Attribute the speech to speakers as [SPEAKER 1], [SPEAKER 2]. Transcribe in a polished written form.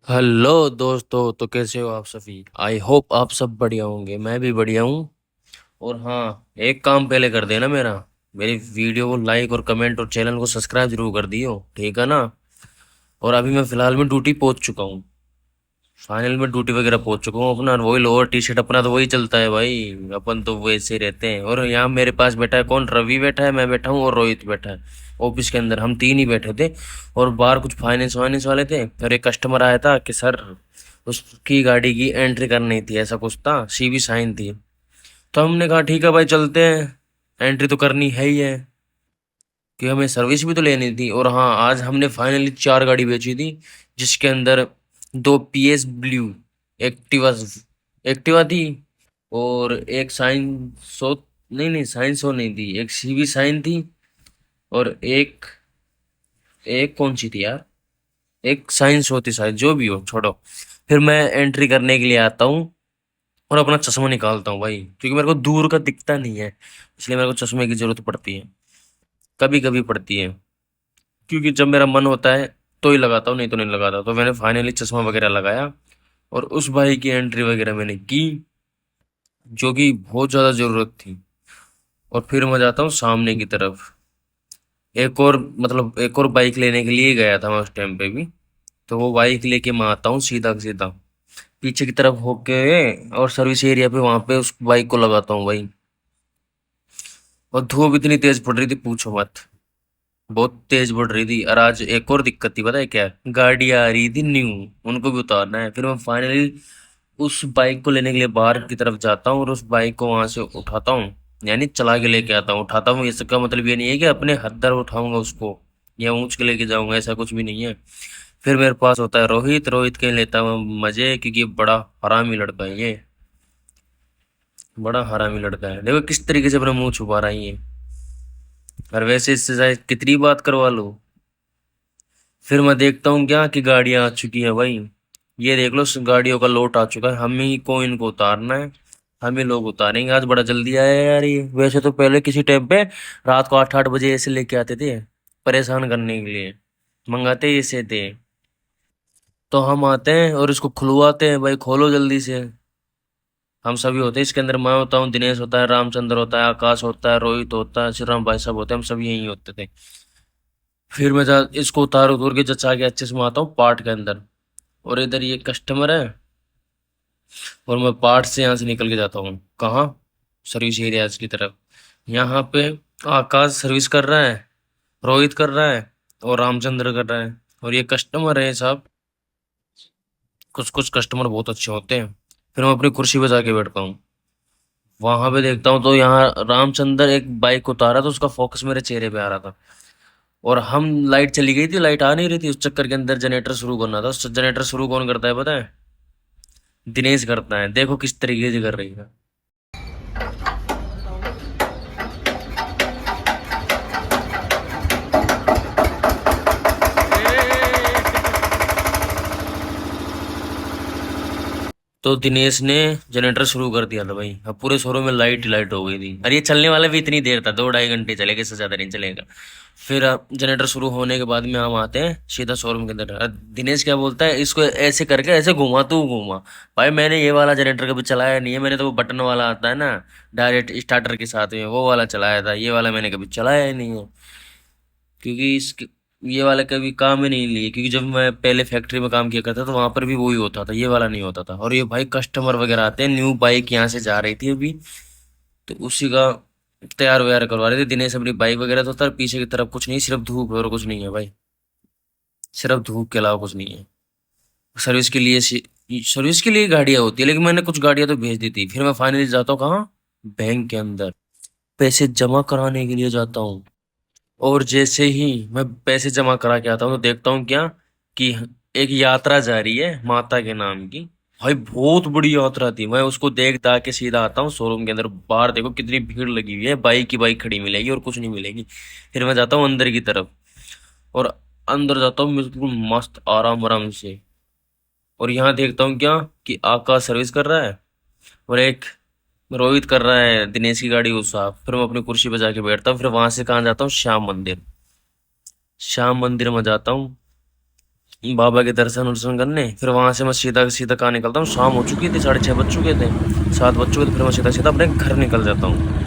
[SPEAKER 1] Hello दोस्तों, तो कैसे हो आप सभी। आई होप आप सब बढ़िया होंगे। मैं भी बढ़िया हूँ। और हाँ, एक काम पहले कर देना मेरी वीडियो को लाइक और कमेंट और चैनल को सब्सक्राइब जरूर कर दियो, ठीक है ना। और अभी मैं फिलहाल में ड्यूटी पहुंच चुका हूँ। फाइनल में ड्यूटी वगैरह पहुंच चुका हूँ। अपना वही लोअर टी शर्ट, अपना तो वही चलता है भाई। अपन तो वैसे ही रहते हैं। और यहाँ मेरे पास बैठा है कौन, रवि बैठा है, मैं बैठा हूँ और रोहित बैठा है। ऑफिस के अंदर हम तीन ही बैठे थे। और बाहर कुछ फाइनेंस वाइनेंस वाले थे, और एक कस्टमर आया था कि सर उसकी गाड़ी की एंट्री करनी थी, ऐसा कुछ था, सीवी साइन थी। तो हमने कहा ठीक है भाई, चलते हैं, एंट्री तो करनी है ही है, कि हमें सर्विस भी तो लेनी थी। और हाँ, आज हमने फाइनली चार गाड़ी बेची थी, जिसके अंदर दो पीएस ब्लू एक्टिवा एक्टिवा थी। और एक साइन सो, नहीं नहीं, साइन सो नहीं थी, एक सीवी साइन थी। और एक एक कौन सी थी यार, एक साइंस होती शायद, जो भी हो छोड़ो। फिर मैं एंट्री करने के लिए आता हूँ और अपना चश्मा निकालता हूँ भाई, क्योंकि मेरे को दूर का दिखता नहीं है। इसलिए मेरे को चश्मे की जरूरत पड़ती है, कभी कभी पड़ती है। क्योंकि जब मेरा मन होता है तो ही लगाता हूँ, नहीं तो नहीं लगाता। तो मैंने फाइनली चश्मा वगैरह लगाया और उस भाई की एंट्री वगैरह मैंने की, जो कि बहुत ज़्यादा ज़रूरत थी। और फिर मैं जाता हूँ सामने की तरफ। एक और मतलब एक और बाइक लेने के लिए गया था मैं उस टाइम पे भी। तो वो बाइक लेके मैं आता हूँ सीधा सीधा पीछे की तरफ होके, और सर्विस एरिया पे वहां पे उस बाइक को लगाता हूँ भाई। और धूप इतनी तेज पड़ रही थी, पूछो मत। बहुत तेज बढ़ रही थी। और आज एक और दिक्कत थी, पता है क्या, गाड़ी आ रही थी न्यू, उनको भी उतारना है। फिर मैं फाइनली उस बाइक को लेने के लिए बाहर की तरफ जाता हूँ और उस बाइक को वहां से उठाता हूँ, यानी चला के लेके आता हूँ। उठाता हूँ इसका मतलब ये नहीं है कि अपने हद उठाऊंगा उसको या ऊंच के लेके जाऊंगा, ऐसा कुछ भी नहीं है। फिर मेरे पास होता है रोहित, रोहित के लेता हूँ मजे, क्योंकि ये बड़ा हरामी लड़का है ये। बड़ा हरामी लड़का है, देखो किस तरीके से अपना मुंह छुपा रहा है ये। और वैसे इससे चाहे कितनी बात करवा लो। फिर मैं देखता हूँ क्या कि गाड़ियां आ चुकी है भाई। ये देख लो, गाड़ियों का लोट आ चुका है, हम ही को इनको उतारना है। हम ही लोग उतारेंगे। आज बड़ा जल्दी आया है यार ये। वैसे तो पहले किसी टाइम पे रात को 8-8 बजे ऐसे लेके आते थे, परेशान करने के लिए, मंगाते ही ऐसे थे। तो हम आते हैं और इसको खुलवाते हैं, भाई खोलो जल्दी से। हम सभी होते हैं इसके अंदर, मैं होता हूँ, दिनेश होता है, रामचंद्र होता है, आकाश होता है, रोहित होता है, श्री राम भाई साहब होते हैं, हम सभी यहीं होते थे। फिर मैं इसको उतार उतार के जचा के अच्छे से मैं आता हूँ पार्ट के अंदर। और इधर ये कस्टमर है, और मैं पार्ट से यहाँ से निकल के जाता हूँ कहाँ, सर्विस एरिया की तरफ। यहाँ पे आकाश सर्विस कर रहा है, रोहित कर रहा है, और रामचंद्र कर रहा है। और ये कस्टमर है साहब, कुछ कुछ कस्टमर बहुत अच्छे होते हैं। फिर मैं अपनी कुर्सी पे जाके बैठता हूँ। वहां पे देखता हूँ तो यहाँ रामचंद्र एक बाइक उतारा, तो उसका फोकस मेरे चेहरे पे आ रहा था। और हम, लाइट चली गई थी, लाइट आ नहीं रही थी, उस चक्कर के अंदर जनरेटर शुरू करना था। उस जनरेटर शुरू कौन करता है पता है, दिनेश करता है। देखो किस तरीके से कर रही है। तो दिनेश ने जनरेटर शुरू कर दिया था भाई। अब पूरे शोरूम में लाइट ही लाइट हो गई थी। और ये चलने वाला भी इतनी देर था, 2-2.5 घंटे चलेगा, इससे ज्यादा नहीं चलेगा। फिर जनरेटर शुरू होने के बाद में हम आते हैं सीधा शोरूम के अंदर। दिनेश क्या बोलता है, इसको ऐसे करके ऐसे घुमा, तू घुमा। भाई मैंने ये वाला जनरेटर कभी चलाया नहीं है, मैंने तो वो बटन वाला आता है ना, डायरेक्ट स्टार्टर के साथ में, वो वाला चलाया था। ये वाला मैंने कभी चलाया ही नहीं है, क्योंकि इस ये वाला कभी काम ही नहीं लिए। क्योंकि जब मैं पहले फैक्ट्री में काम किया करता था, वहां पर भी वही होता था, ये वाला नहीं होता था। और ये भाई कस्टमर वगैरह आते हैं, न्यू बाइक यहाँ से जा रही थी अभी, तो उसी का तैयार वैयार करवा रहे थे दिनेश अपनी बाइक वगैरह। तो उतर पीछे की तरफ कुछ नहीं, सिर्फ धूप है और कुछ नहीं है भाई। सिर्फ धूप के अलावा कुछ नहीं है। सर्विस के लिए सर्विस के लिए गाड़ियां होती है, लेकिन मैंने कुछ गाड़ियां तो भेज दी थी। फिर मैं फाइनली जाता हूँ कहाँ, बैंक के अंदर, पैसे जमा कराने के लिए जाता हूँ। और जैसे ही मैं पैसे जमा करा के आता हूँ, तो देखता हूँ क्या कि एक यात्रा जा रही है माता के नाम की। भाई बहुत बड़ी यात्रा थी। मैं उसको देख दाख के सीधा आता हूँ शोरूम के अंदर। बाहर देखो कितनी भीड़ लगी हुई है, बाइक की बाइक खड़ी मिलेगी और कुछ नहीं मिलेगी। फिर मैं जाता हूँ अंदर की तरफ, और अंदर जाता हूँ बिल्कुल मस्त आराम आराम से। और यहाँ देखता हूँ क्या कि आकाश सर्विस कर रहा है, और एक रोहित कर रहा है दिनेश की गाड़ी को साफ। फिर मैं अपनी कुर्सी पे जाके बैठता हूँ। फिर वहां से कहाँ जाता हूँ, श्याम मंदिर। श्याम मंदिर में जाता हूँ। बाबा के दर्शन वर्शन करने, फिर वहां से मैं सीधा सीधा कहाँ निकलता हूँ, शाम हो चुकी थी, 6:30 बज चुके थे, 7 बज चुके थे, फिर मैं सीधा सीधा अपने घर निकल जाता हूँ।